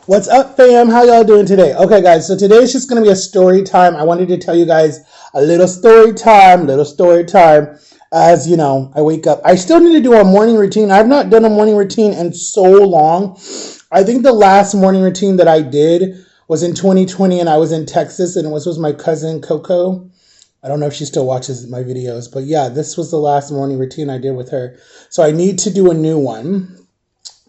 What's up, fam? How y'all doing today? Okay, guys, so today is just going to be a story time. I wanted to tell you guys a little story time, As you know, I wake up. I still need to do a morning routine. I've not done a morning routine in so long. I think the last morning routine that I did was in 2020, and I was in Texas, and it was with my cousin Coco. I don't know if she still watches my videos, but yeah, this was the last morning routine I did with her. So I need to do a new one.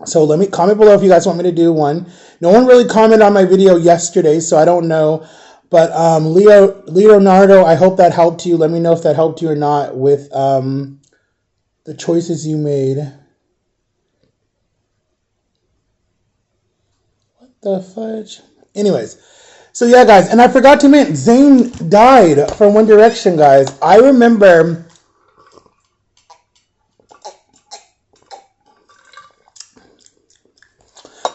So let me comment below if you guys want me to do one. No one really commented on my video yesterday, so I don't know. But Leonardo, I hope that helped you. Let me know if that helped you or not with the choices you made. What the fudge? Anyways, so yeah, guys, and I forgot to mention, Zayn died from One Direction, guys. I remember...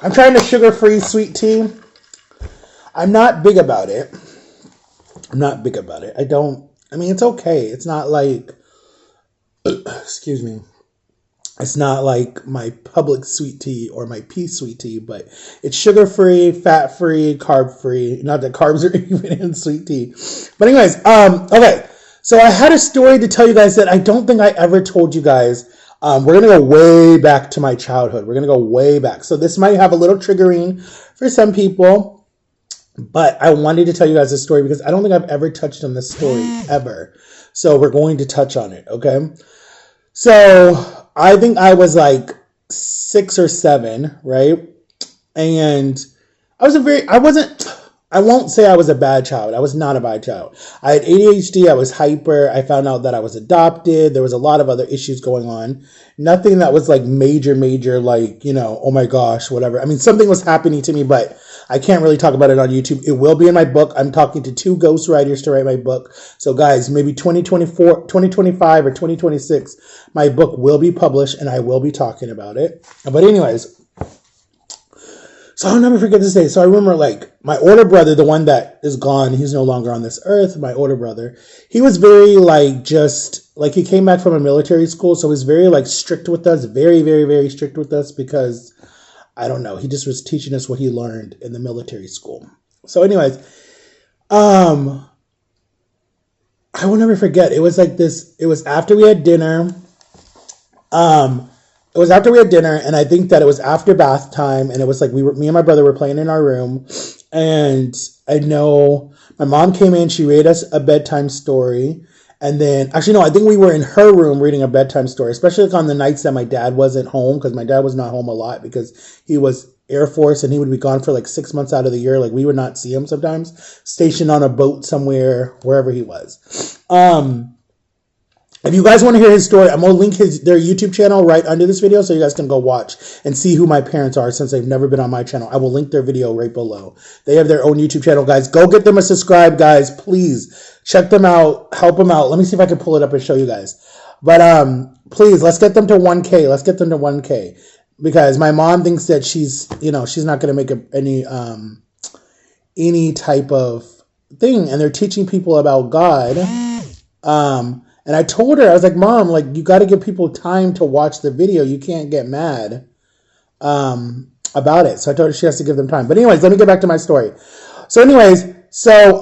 I'm trying to sugar-free sweet tea. I'm not big about it. I mean, it's okay. It's not like, excuse me. It's not like my Public sweet tea or my Peace sweet tea, but it's sugar-free, fat-free, carb-free. Not that carbs are even in sweet tea. But anyways, okay. So I had a story to tell you guys that I don't think I ever told you guys. We're going to go way back to my childhood. We're going to go way back. So this might have a little triggering for some people, but I wanted to tell you guys this story because I don't think I've ever touched on this story ever. So we're going to touch on it, okay? So I think I was like 6 or 7, right? And I won't say I was a bad child. I was not a bad child. I had ADHD. I was hyper. I found out that I was adopted. There was a lot of other issues going on. Nothing that was like major, like, oh my gosh, whatever. I mean, something was happening to me, but I can't really talk about it on YouTube. It will be in my book. I'm talking to 2 ghostwriters to write my book. So guys, maybe 2024, 2025 or 2026, my book will be published and I will be talking about it. But anyways, so I'll never forget this day. So I remember like my older brother, the one that is gone, he's no longer on this earth, my older brother, he was very like he came back from a military school. So he was very like strict with us, very, very, very strict with us because I don't know. He just was teaching us what he learned in the military school. So anyways, I will never forget. It was like this, it was after we had dinner. And I think that it was after bath time, and it was like me and my brother were playing in our room, and I know my mom came in, she read us a bedtime story, and then, actually no, I think we were in her room reading a bedtime story, especially like on the nights that my dad wasn't home, because my dad was not home a lot, because he was Air Force, and he would be gone for like 6 months out of the year, like we would not see him sometimes, stationed on a boat somewhere, wherever he was. If you guys want to hear his story, I'm going to link their YouTube channel right under this video so you guys can go watch and see who my parents are since they've never been on my channel. I will link their video right below. They have their own YouTube channel, guys. Go get them a subscribe, guys. Please check them out. Help them out. Let me see if I can pull it up and show you guys. But please, let's get them to 1K. Let's get them to 1K. Because my mom thinks that she's not going to make any type of thing. And they're teaching people about God. And I told her, I was like, Mom, like, you got to give people time to watch the video. You can't get mad about it. So I told her she has to give them time. But anyways, let me get back to my story. So anyways, so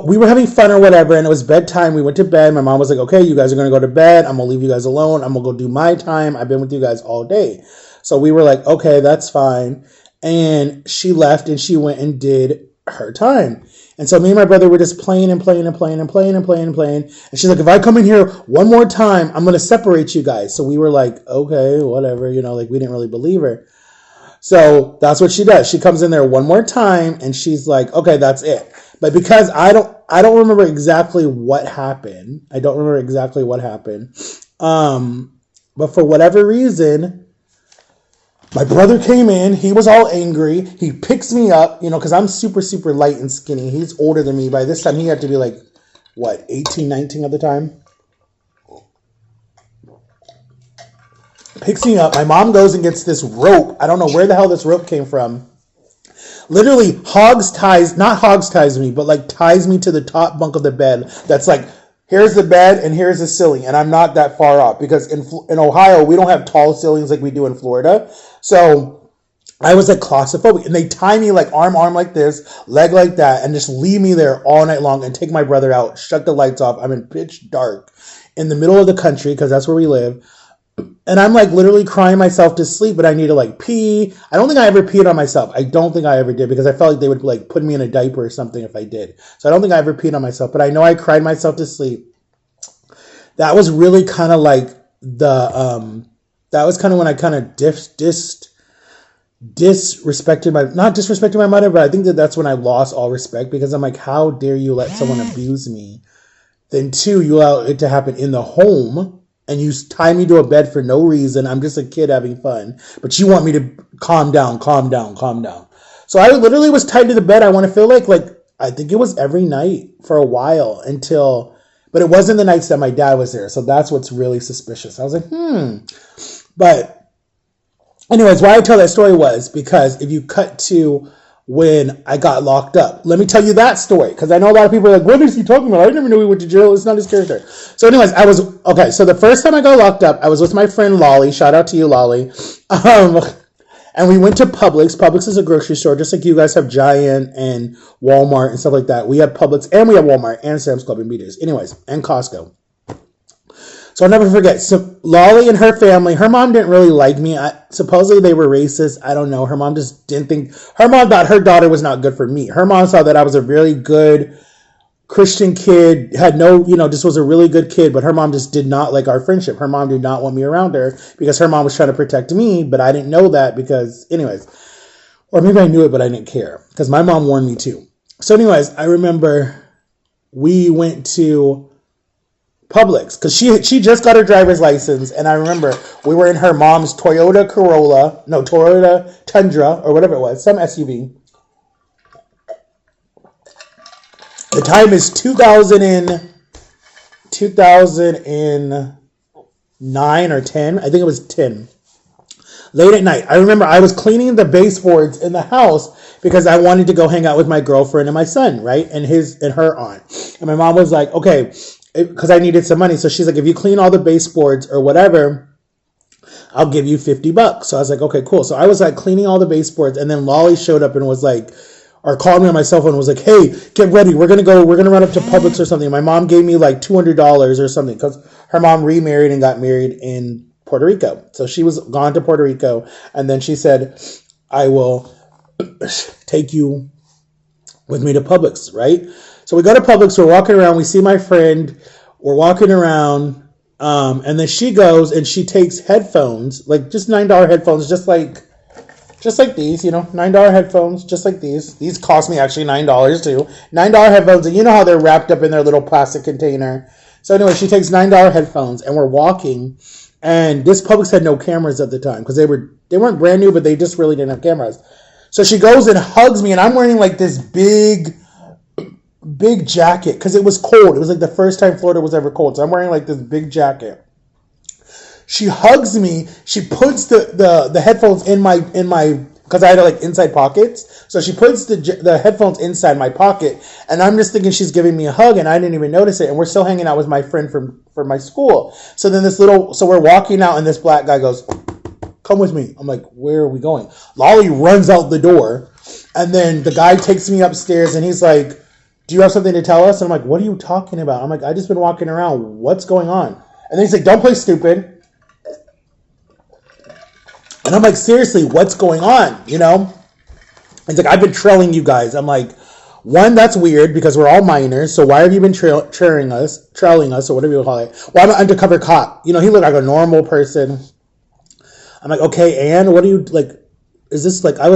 we were having fun or whatever, and it was bedtime. We went to bed. My mom was like, okay, you guys are going to go to bed. I'm going to leave you guys alone. I'm going to go do my time. I've been with you guys all day. So we were like, okay, that's fine. And she left, and she went and did her time. And so me and my brother were just playing. And she's like, if I come in here one more time, I'm going to separate you guys. So we were like, okay, whatever, like we didn't really believe her. So that's what she does. She comes in there one more time and she's like, okay, that's it. But because I don't remember exactly what happened. But for whatever reason, my brother came in. He was all angry. He picks me up, because I'm super, super light and skinny. He's older than me. By this time, he had to be like, 18, 19 at the time? Picks me up. My mom goes and gets this rope. I don't know where the hell this rope came from. Literally, not hogs ties me, but like ties me to the top bunk of the bed. That's like, here's the bed and here's the ceiling. And I'm not that far off because in Ohio, we don't have tall ceilings like we do in Florida. So I was like claustrophobic, and they tie me like arm like this, leg like that, and just leave me there all night long and take my brother out, shut the lights off. I'm in pitch dark in the middle of the country because that's where we live. And I'm like literally crying myself to sleep, but I need to like pee. I don't think I ever peed on myself. I don't think I ever did because I felt like they would like put me in a diaper or something if I did. So I don't think I ever peed on myself, but I know I cried myself to sleep. That was really kind of like that was kind of when I kind of disrespected my, not disrespected my mother, but I think that that's when I lost all respect because I'm like, how dare you let someone abuse me? Then two, you allow it to happen in the home and you tie me to a bed for no reason. I'm just a kid having fun, but you want me to calm down. So I literally was tied to the bed. I want to feel like I think it was every night for a while until, but it wasn't the nights that my dad was there. So that's what's really suspicious. I was like, But anyways, why I tell that story was because if you cut to when I got locked up, let me tell you that story. Because I know a lot of people are like, what is he talking about? I never knew he went to jail. It's not his character. So anyways, so the first time I got locked up, I was with my friend Lolly. Shout out to you, Lolly. And we went to Publix. Publix is a grocery store, just like you guys have Giant and Walmart and stuff like that. We have Publix and we have Walmart and Sam's Club and BJ's. Anyways, and Costco. So I'll never forget. So Lolly and her family, her mom didn't really like me. Supposedly they were racist. I don't know. Her mom just didn't think, her mom thought her daughter was not good for me. Her mom saw that I was a really good Christian kid, had no, just was a really good kid, but her mom just did not like our friendship. Her mom did not want me around her because her mom was trying to protect me, but I didn't know that because, anyways, or maybe I knew it, but I didn't care because my mom warned me too. So anyways, I remember we went to Publix because she just got her driver's license, and I remember we were in her mom's Toyota Tundra or whatever it was, some SUV. The time is 2009 or 10. I think it was 10. Late at night. I remember I was cleaning the baseboards in the house because I wanted to go hang out with my girlfriend and my son, right? And her aunt. And my mom was like, okay, because I needed some money. So she's like, if you clean all the baseboards or whatever, I'll give you $50. So I was like, okay, cool. So I was like cleaning all the baseboards, and then Lolly showed up and was like, or called me on my cell phone and was like, hey, get ready. We're going to run up to Publix or something. My mom gave me like $200 or something because her mom remarried and got married in Puerto Rico. So she was gone to Puerto Rico. And then she said, I will take you with me to Publix, right? So we go to Publix. We're walking around. We see my friend. We're walking around. And then she goes and she takes headphones, like just $9 headphones, just like these, $9 headphones, just like these. These cost me actually $9 too. $9 headphones, and you know how they're wrapped up in their little plastic container. So anyway, she takes $9 headphones, and we're walking. And this Publix had no cameras at the time because they weren't brand new, but they just really didn't have cameras. So she goes and hugs me, and I'm wearing like this big jacket because it was cold. It was like the first time Florida was ever cold, so I'm wearing like this big jacket. She hugs me. She puts the headphones in my because I had like inside pockets. So she puts the headphones inside my pocket, and I'm just thinking she's giving me a hug, and I didn't even notice it. And we're still hanging out with my friend from my school. So then so we're walking out, and this black guy goes, "Come with me." I'm like, "Where are we going?" Lolly runs out the door, and then the guy takes me upstairs, and he's like, "Do you have something to tell us?" And I'm like, "What are you talking about?" I'm like, "I just been walking around. What's going on?" And then he's like, "Don't play stupid." And I'm like, seriously, what's going on? He's like, I've been trailing you guys. I'm like, one, that's weird because we're all minors. So why have you been trailing us, or whatever you call it? Well, I'm an undercover cop. He looked like a normal person. I'm like, okay, and what do you like? Is this like, I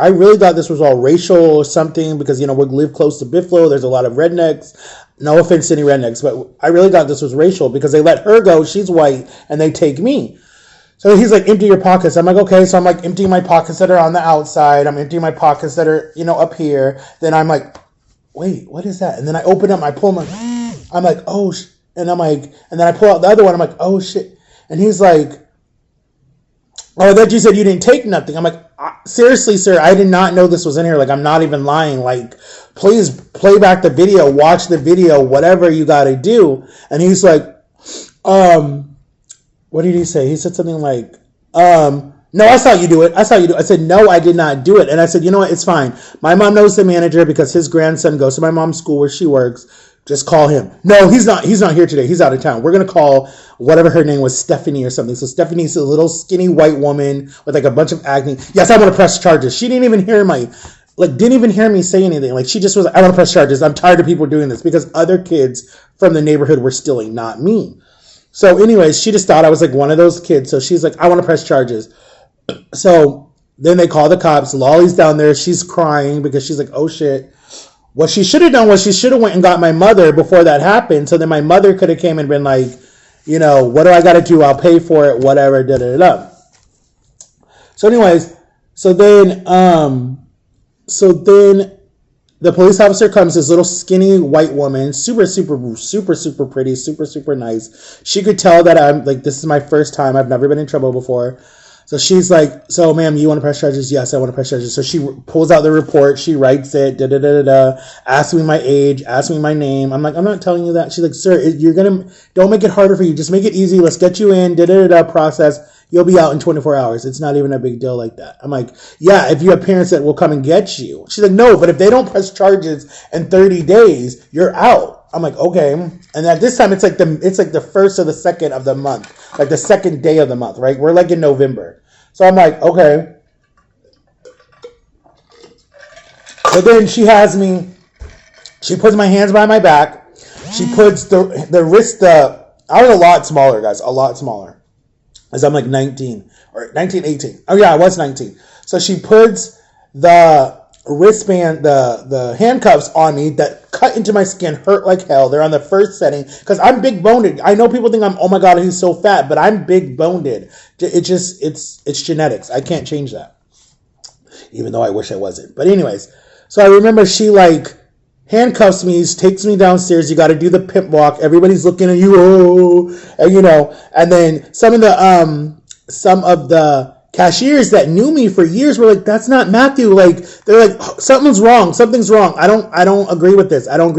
really thought this was all racial or something because, we live close to Buffalo. There's a lot of rednecks. No offense to any rednecks, but I really thought this was racial because they let her go. She's white and they take me. So he's like, empty your pockets. I'm like, okay. So I'm like emptying my pockets that are on the outside. I'm emptying my pockets that are, up here. Then I'm like, wait, what is that? And then I open up, I pull them. I'm like, oh, and I'm like, and then I pull out the other one. I'm like, oh shit. And he's like, oh, that you said you didn't take nothing. I'm like, seriously, sir, I did not know this was in here. Like, I'm not even lying. Like, please play back the video, watch the video, whatever you got to do. And he's like, what did he say? He said something like, No, I saw you do it. I saw you do it. I said, no, I did not do it. And I said, you know what? It's fine. My mom knows the manager because his grandson goes to my mom's school where she works. Just call him. No, he's not. He's not here today. He's out of town. We're going to call whatever her name was, Stephanie or something. So Stephanie's a little skinny white woman with like a bunch of acne. Yes, I want to press charges. She didn't even hear didn't even hear me say anything. Like, she just was like, I want to press charges. I'm tired of people doing this, because other kids from the neighborhood were stealing, not me. So anyways, she just thought I was like one of those kids. So she's like, I want to press charges. So then they call the cops. Lolly's down there. She's crying because she's like, oh shit. What she should have done was she should have went and got my mother before that happened. So then my mother could have came and been like, you know, what do I got to do? I'll pay for it, whatever, da da da. So anyways, so then the police officer comes, this little skinny white woman, super, super, super, super pretty, super, super nice. She could tell that I'm like, this is my first time. I've never been in trouble before. So she's like, so ma'am, you want to press charges? Yes, I want to press charges. So she pulls out the report. She writes it, asks me my age, asks me my name. I'm like, I'm not telling you that. She's like, sir, don't make it harder for you. Just make it easy. Let's get you in, process. You'll be out in 24 hours. It's not even a big deal like that. I'm like, yeah, if you have parents that will come and get you. She's like, no, but if they don't press charges in 30 days, you're out. I'm like, okay. And at this time, it's like the first or the second of the month, like the second day of the month, right? We're like in November. So I'm like, okay. But then she has me, she puts my hands behind my back. She puts the wrist up. I was a lot smaller, guys, a lot smaller. As I'm like 19 or 19, 18. Oh yeah, I was 19. So she puts the wristband, the handcuffs on me that cut into my skin, hurt like hell. They're on the first setting because I'm big boned. I know people think oh my God, he's so fat, but I'm big boned. It's genetics. I can't change that, even though I wish I wasn't. But anyways, so I remember she like handcuffs me, takes me downstairs. You got to do the pimp walk. Everybody's looking at you, oh, and, you know. And then some of the cashiers that knew me for years were like, that's not Matthew. Like, they're like, something's wrong. I don't agree with this. I'm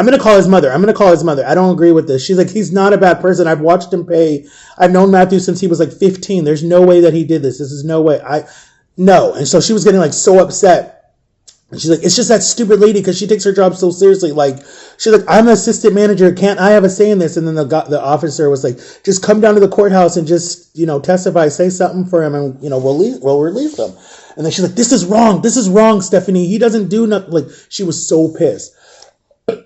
going to call his mother. I don't agree with this. She's like, he's not a bad person. I've watched him pay. I've known Matthew since he was like 15. There's no way that he did this. This is no way. No. And so she was getting like so upset. And she's like, it's just that stupid lady because she takes her job so seriously. Like, she's like, I'm an assistant manager. Can't I have a say in this? And then the officer was like, just come down to the courthouse and just, you know, testify, say something for him, and, you know, we'll release him. And then she's like, this is wrong, Stephanie. He doesn't do nothing. Like, she was so pissed.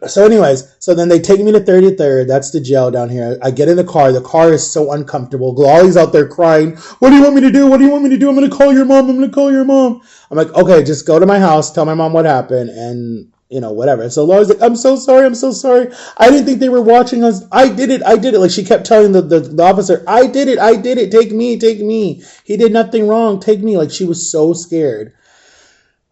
So anyways, so then they take me to 33rd. That's the jail down here. I get in the car. The car is so uncomfortable. Glolly's out there crying. What do you want me to do? I'm going to call your mom. I'm like, okay, just go to my house. Tell my mom what happened. And, you know, whatever. So Laura's like, I'm so sorry. I didn't think they were watching us. I did it. Like, she kept telling the officer, I did it. Take me. He did nothing wrong. Take me. Like, she was so scared.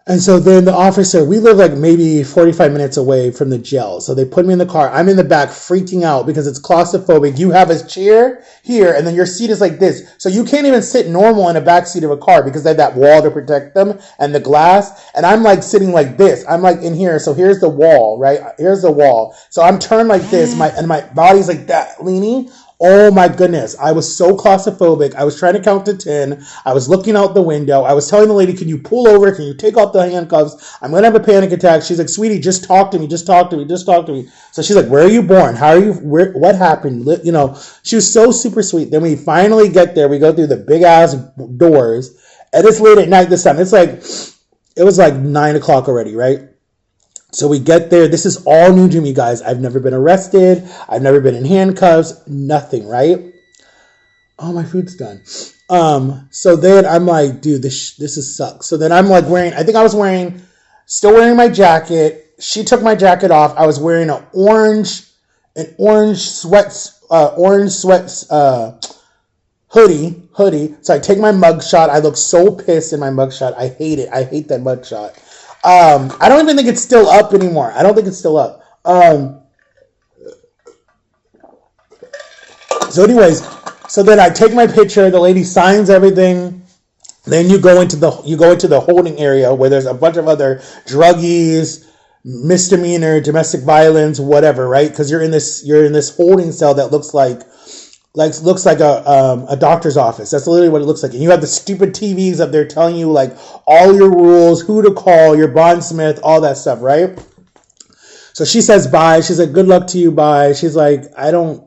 And so then the officer, we live like maybe 45 minutes away from the jail. So they put me in the car. I'm in the back freaking out because it's claustrophobic. You have a chair here and then your seat is like this. So you can't even sit normal in a back seat of a car because they have that wall to protect them and the glass. And I'm like sitting like this. I'm like in here. So here's the wall, right? Here's the wall. So I'm turned like this. My body's like that, leaning. Oh my goodness. I was so claustrophobic. I was trying to count to 10. I was looking out the window. I was telling the lady, can you pull over? Can you take off the handcuffs? I'm going to have a panic attack. She's like, sweetie, just talk to me. So she's like, where are you born? What happened? You know, she was so super sweet. Then we finally get there. We go through the big ass doors and it's late at night this time. It was like 9 o'clock already, right? So we get there. This is all new to me, guys. I've never been arrested. I've never been in handcuffs. Nothing, right? Oh, my food's done. So then I'm like, dude, this sucks. So then I'm like still wearing my jacket. She took my jacket off. I was wearing an orange sweats hoodie. So I take my mugshot. I look so pissed in my mugshot. I hate it. I hate that mugshot. I don't even think it's still up anymore. I don't think it's still up. So anyways, so then I take my picture, the lady signs everything. Then you go into the holding area where there's a bunch of other druggies, misdemeanor, domestic violence, whatever, right? Because you're in this holding cell that looks like like looks like a doctor's office. That's literally what it looks like. And you have the stupid TVs up there telling you like all your rules, who to call, your bondsmith, all that stuff, right? So she says bye. She's like, good luck to you, bye. She's like,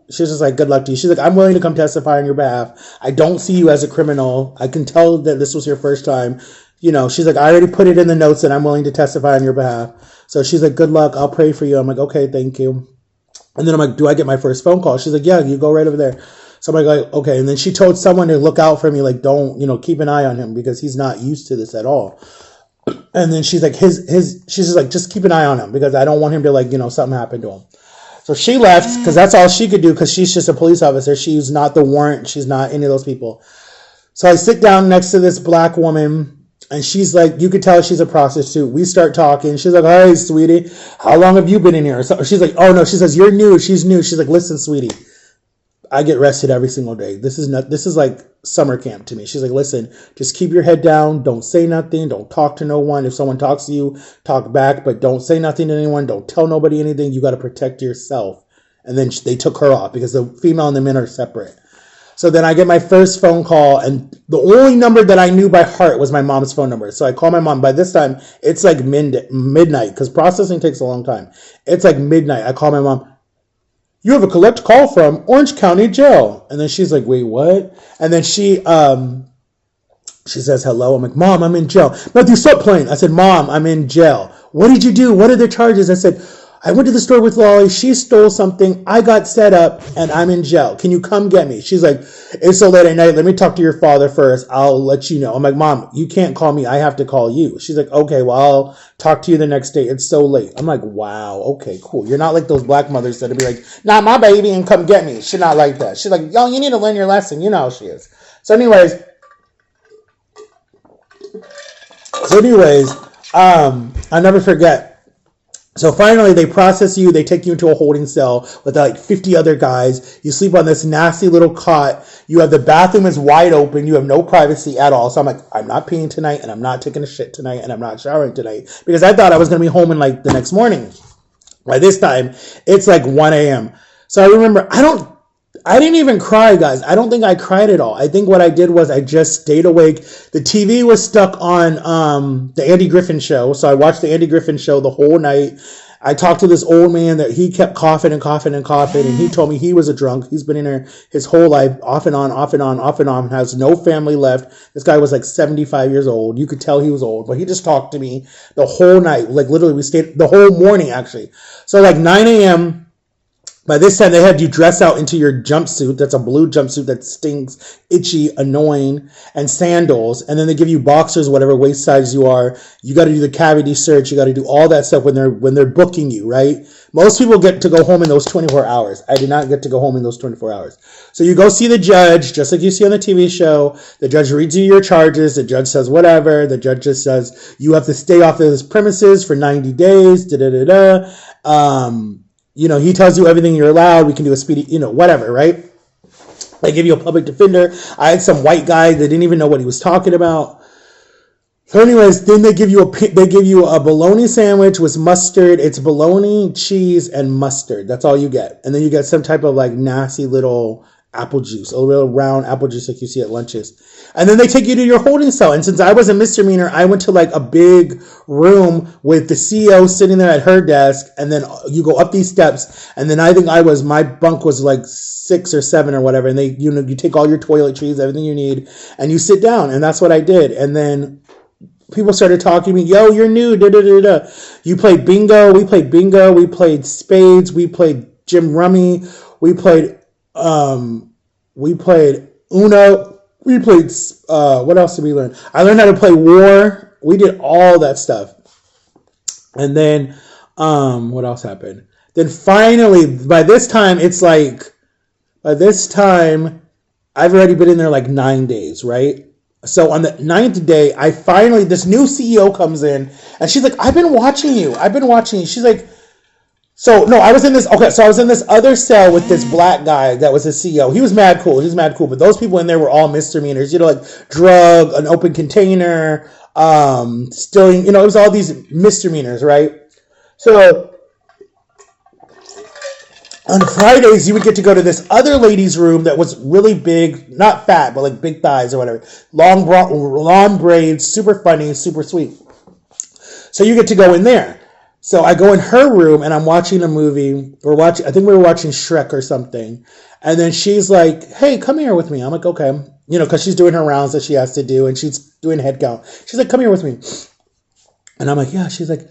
she's just like, good luck to you. She's like, I'm willing to come testify on your behalf. I don't see you as a criminal. I can tell that this was your first time. You know, she's like, I already put it in the notes that I'm willing to testify on your behalf. So she's like, good luck. I'll pray for you. I'm like, okay, thank you. And then I'm like, do I get my first phone call? She's like, yeah, you go right over there. So I'm like, okay. And then she told someone to look out for me. Like, don't, keep an eye on him because he's not used to this at all. And then she's like, she's just like, just keep an eye on him because I don't want him to like, something happen to him. So she left because that's all she could do because she's just a police officer. She's not the warrant. She's not any of those people. So I sit down next to this black woman and she's like, you could tell she's a prostitute. We start talking. She's like, all right, sweetie, how long have you been in here? So she's like, oh no, she says, you're new. She's new. She's like, listen, sweetie, I get arrested every single day. This is like summer camp to me. She's like, listen, just keep your head down. Don't say nothing. Don't talk to no one. If someone talks to you, talk back, but don't say nothing to anyone. Don't tell nobody anything. You got to protect yourself. And then they took her off because the female and the men are separate. So then I get my first phone call and the only number that I knew by heart was my mom's phone number. So I call my mom. By this time, it's like midnight because processing takes a long time. It's like midnight. I call my mom. You have a collect call from Orange County Jail. And then she's like, wait, what? And then she says, hello. I'm like, Mom, I'm in jail. Matthew, stop playing. I said, Mom, I'm in jail. What did you do? What are the charges? I said, I went to the store with Lolly. She stole something. I got set up and I'm in jail. Can you come get me? She's like, it's so late at night. Let me talk to your father first. I'll let you know. I'm like, Mom, you can't call me. I have to call you. She's like, okay, well, I'll talk to you the next day. It's so late. I'm like, wow. Okay, cool. You're not like those black mothers that'll be like, not my baby and come get me. She's not like that. She's like, yo, you need to learn your lesson. You know how she is. So anyways, I'll never forget. So finally, they process you. They take you into a holding cell with like 50 other guys. You sleep on this nasty little cot. You have the bathroom is wide open. You have no privacy at all. So I'm like, I'm not peeing tonight, and I'm not taking a shit tonight, and I'm not showering tonight because I thought I was gonna be home in like the next morning. By this time, it's like 1 a.m. So I remember I didn't even cry, guys. I don't think I cried at all. I think what I did was I just stayed awake. The TV was stuck on the Andy Griffin show. So I watched the Andy Griffin show the whole night. I talked to this old man that he kept coughing and coughing and coughing. And he told me he was a drunk. He's been in there his whole life, off and on, off and on, off and on, has no family left. This guy was like 75 years old. You could tell he was old, but he just talked to me the whole night. Like literally we stayed the whole morning actually. So like 9 a.m., by this time, they had you dress out into your jumpsuit. That's a blue jumpsuit that stinks, itchy, annoying, and sandals. And then they give you boxers, whatever waist size you are. You got to do the cavity search. You got to do all that stuff when they're booking you, right? Most people get to go home in those 24 hours. I did not get to go home in those 24 hours. So you go see the judge, just like you see on the TV show. The judge reads you your charges. The judge says whatever. The judge just says you have to stay off of this premises for 90 days. He tells you everything you're allowed. We can do a speedy, whatever, right? They give you a public defender. I had some white guy that didn't even know what he was talking about. So anyways, then they give you a bologna sandwich with mustard. It's bologna, cheese, and mustard. That's all you get. And then you get some type of like nasty little apple juice, a little round apple juice like you see at lunches. And then they take you to your holding cell. And since I was a misdemeanor, I went to like a big room with the CEO sitting there at her desk. And then you go up these steps. And then I think my bunk was like 6 or 7 or whatever. And they, you take all your toiletries, everything you need, and you sit down. And that's what I did. And then people started talking to me, yo, you're new, da-da-da-da. You played bingo. We played bingo. We played spades. We played Jim Rummy. We played Uno. We played, what else did we learn? I learned how to play War. We did all that stuff. And then, what else happened? Then finally, by this time, I've already been in there like 9 days, right? So on the 9th day, this new CEO comes in and she's like, I've been watching you. She's like, I was in this other cell with this black guy that was a CEO. He was mad cool. But those people in there were all misdemeanors, like drug, an open container, stealing, it was all these misdemeanors, right? So On Fridays, you would get to go to this other lady's room that was really big, not fat, but like big thighs or whatever. Long braids, super funny, super sweet. So you get to go in there. So I go in her room and I'm watching a movie. I think we were watching Shrek or something. And then she's like, hey, come here with me. I'm like, okay. You know, because she's doing her rounds that she has to do and she's doing head count. She's like, come here with me. And I'm like, yeah. She's like,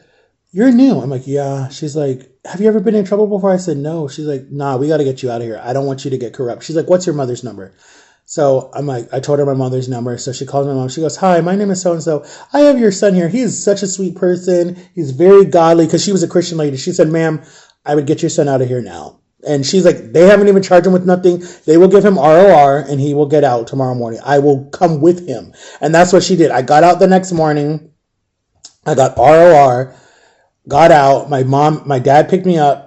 you're new. I'm like, yeah. She's like, have you ever been in trouble before? I said, no. She's like, nah, we got to get you out of here. I don't want you to get corrupt. She's like, what's your mother's number? So I'm like, I told her my mother's number. So she calls my mom. She goes, hi, my name is so-and-so. I have your son here. He is such a sweet person. He's very godly, because she was a Christian lady. She said, ma'am, I would get your son out of here now. And she's like, they haven't even charged him with nothing. They will give him ROR and he will get out tomorrow morning. I will come with him. And that's what she did. I got out the next morning. I got ROR, got out. My dad picked me up.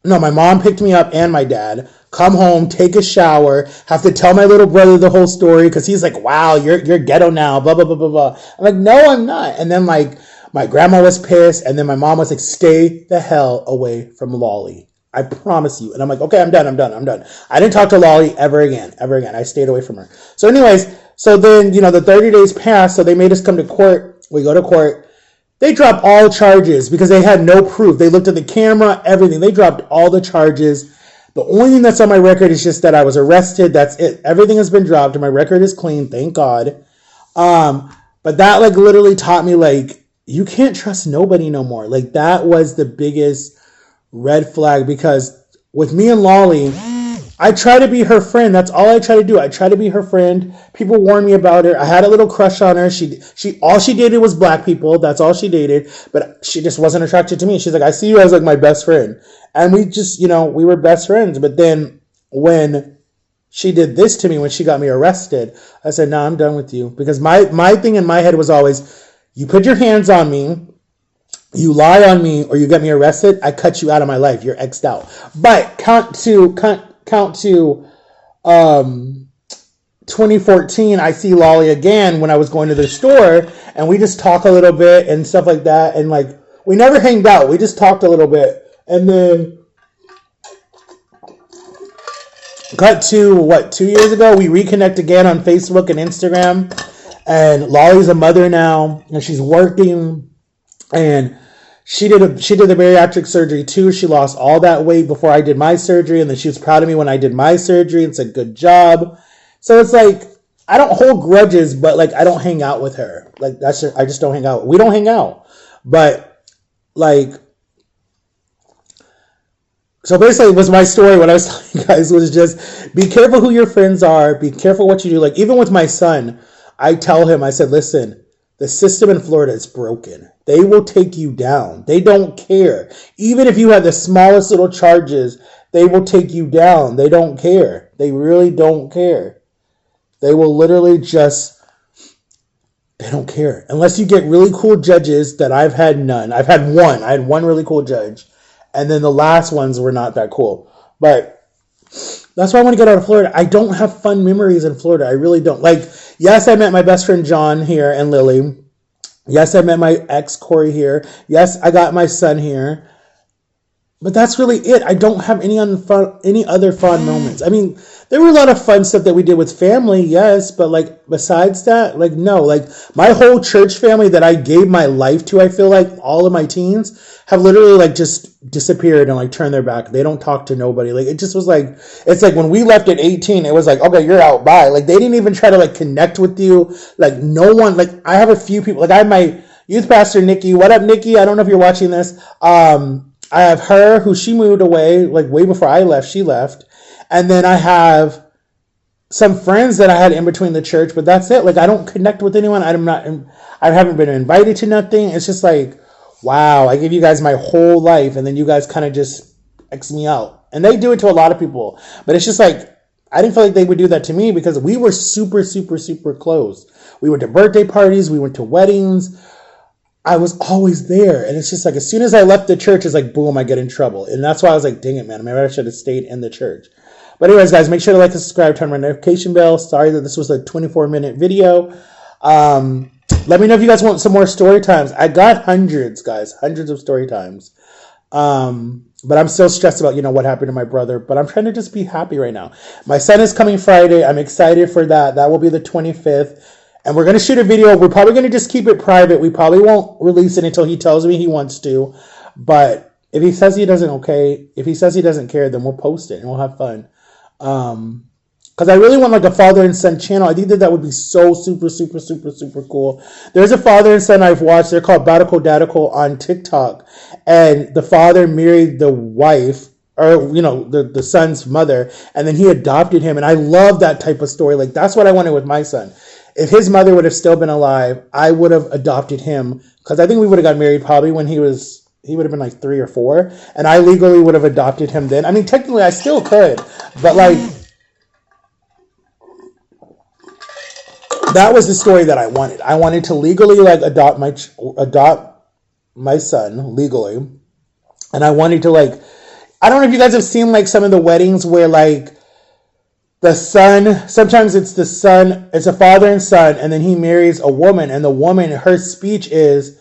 No, my mom picked me up and my dad. Come home, take a shower, have to tell my little brother the whole story because he's like, wow, you're ghetto now, blah, blah, blah, blah, blah. I'm like, no, I'm not. And then like my grandma was pissed, and then my mom was like, stay the hell away from Lolly. I promise you. And I'm like, okay, I'm done. I didn't talk to Lolly ever again. I stayed away from her. So anyways, so then, the 30 days passed, so they made us come to court. We go to court. They dropped all charges because they had no proof. They looked at the camera, everything. They dropped all the charges. The only thing that's on my record is just that I was arrested. That's it. Everything has been dropped and my record is clean. Thank God. But that like literally taught me like, you can't trust nobody no more. Like that was the biggest red flag, because with me and Lolly, I try to be her friend. That's all I try to do. I try to be her friend. People warn me about her. I had a little crush on her. She all she dated was black people. That's all she dated. But she just wasn't attracted to me. She's like, I see you as like my best friend. And we just, we were best friends. But then when she did this to me, when she got me arrested, I said, nah, I'm done with you. Because my thing in my head was always, you put your hands on me, you lie on me, or you get me arrested, I cut you out of my life. You're X'd out. But count to 2014, I see Lolly again when I was going to the store, and we just talk a little bit and stuff like that, and like we never hanged out, we just talked a little bit. And then cut to 2 years ago, we reconnect again on Facebook and Instagram, and Lolly's a mother now, and she's working, and she did the bariatric surgery too. She lost all that weight before I did my surgery, and then she was proud of me when I did my surgery and said, good job. So it's like, I don't hold grudges, but like, I don't hang out with her. Like, I just don't hang out. We don't hang out. But like, so basically it was my story. What I was telling you guys was just be careful who your friends are. Be careful what you do. Like, even with my son, I tell him, I said, listen, the system in Florida is broken. They will take you down. They don't care. Even if you have the smallest little charges, they will take you down. They don't care. They really don't care. They will literally just, they don't care. Unless you get really cool judges, that I've had none. I've had one. I had one really cool judge. And then the last ones were not that cool. But that's why I want to get out of Florida. I don't have fun memories in Florida. I really don't. Like, yes, I met my best friend John here and Lily. Yes, I met my ex Corey here. Yes, I got my son here. But that's really it. I don't have any other fun moments. I mean, there were a lot of fun stuff that we did with family, yes, but like besides that, like no. Like my whole church family that I gave my life to, I feel like all of my teens have literally like just disappeared and like turned their back. They don't talk to nobody. Like it just was like, it's like when we left at 18, it was like, okay, you're out, bye. Like they didn't even try to like connect with you. Like no one, like I have a few people, like I have my youth pastor, Nikki. What up, Nikki? I don't know if you're watching this. I have her, who she moved away, like way before I left, she left. And then I have some friends that I had in between the church, but that's it. Like I don't connect with anyone. I haven't been invited to nothing. It's just like, wow, I gave you guys my whole life and then you guys kind of just X me out. And they do it to a lot of people. But it's just like, I didn't feel like they would do that to me because we were super, super, super close. We went to birthday parties. We went to weddings. I was always there. And it's just like, as soon as I left the church, it's like, boom, I get in trouble. And that's why I was like, dang it, man. Maybe I should have stayed in the church. But anyways, guys, make sure to like and subscribe, turn on my notification bell. Sorry that this was a 24-minute video. Let me know if you guys want some more story times. I got hundreds, guys. Hundreds of story times. But I'm still stressed about, what happened to my brother. But I'm trying to just be happy right now. My son is coming Friday. I'm excited for that. That will be the 25th. And we're going to shoot a video. We're probably going to just keep it private. We probably won't release it until he tells me he wants to. But if he says he doesn't care, then we'll post it and we'll have fun. Because I really want like a father and son channel. I think that would be so super, super, super, super cool. There's a father and son I've watched. They're called Batical Datical on TikTok. And the father married the wife, or, the son's mother. And then he adopted him. And I love that type of story. Like, that's what I wanted with my son. If his mother would have still been alive, I would have adopted him. Because I think we would have got married probably when he would have been like 3 or 4. And I legally would have adopted him then. I mean, technically I still could. But like, that was the story that I wanted. I wanted to legally like adopt my son legally. And I wanted to like, I don't know if you guys have seen like some of the weddings where like the son, sometimes it's the son, it's a father and son, and then he marries a woman, and the woman, her speech is,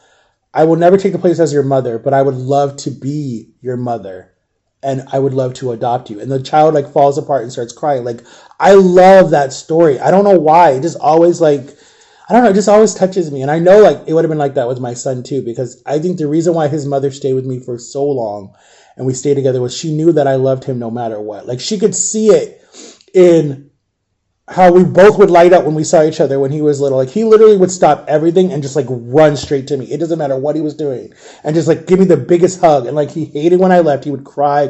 I will never take the place as your mother, but I would love to be your mother, and I would love to adopt you. And the child like falls apart and starts crying. Like, I love that story. I don't know why. It just always like, I don't know, it just always touches me. And I know like it would have been like that with my son too, because I think the reason why his mother stayed with me for so long and we stayed together was she knew that I loved him no matter what. Like, she could see it in how we both would light up when we saw each other when he was little. Like, he literally would stop everything and just like run straight to me. It doesn't matter what he was doing. And just like give me the biggest hug. And like, he hated when I left. He would cry.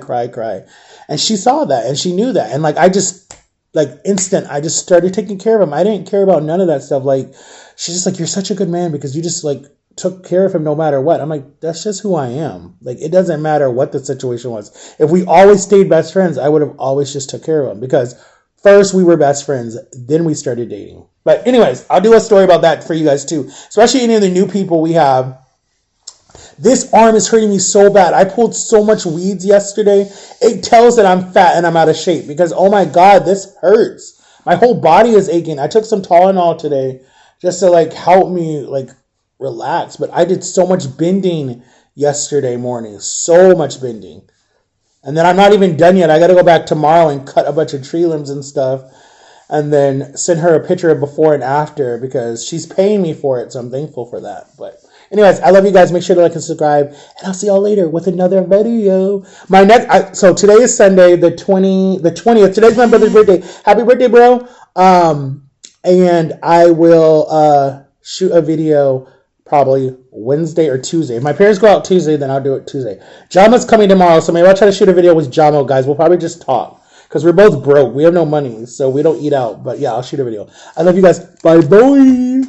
And she saw that and she knew that. And like, I just started taking care of him. I didn't care about none of that stuff. Like, she's just like, you're such a good man because you just like took care of him no matter what. I'm like, that's just who I am. Like, it doesn't matter what the situation was. If we always stayed best friends, I would have always just took care of him, because first we were best friends, then we started dating. But anyways, I'll do a story about that for you guys too, especially any of the new people we have. This arm is hurting me so bad. I pulled so much weeds yesterday. It tells that I'm fat and I'm out of shape, because oh my God, this hurts. My whole body is aching. I took some Tylenol today just to like help me like relax. But I did so much bending yesterday morning. So much bending. And then I'm not even done yet. I got to go back tomorrow and cut a bunch of tree limbs and stuff. And then send her a picture of before and after, because she's paying me for it. So I'm thankful for that. But anyways, I love you guys. Make sure to like and subscribe. And I'll see y'all later with another video. So today is Sunday, the 20th. Today's my brother's birthday. Happy birthday, bro. And I will shoot a video probably Wednesday or Tuesday. If my parents go out Tuesday, then I'll do it Tuesday. Jama's coming tomorrow, so maybe I'll try to shoot a video with Jamo, guys. We'll probably just talk, because we're both broke. We have no money, so we don't eat out. But yeah, I'll shoot a video. I love you guys. Bye, boy.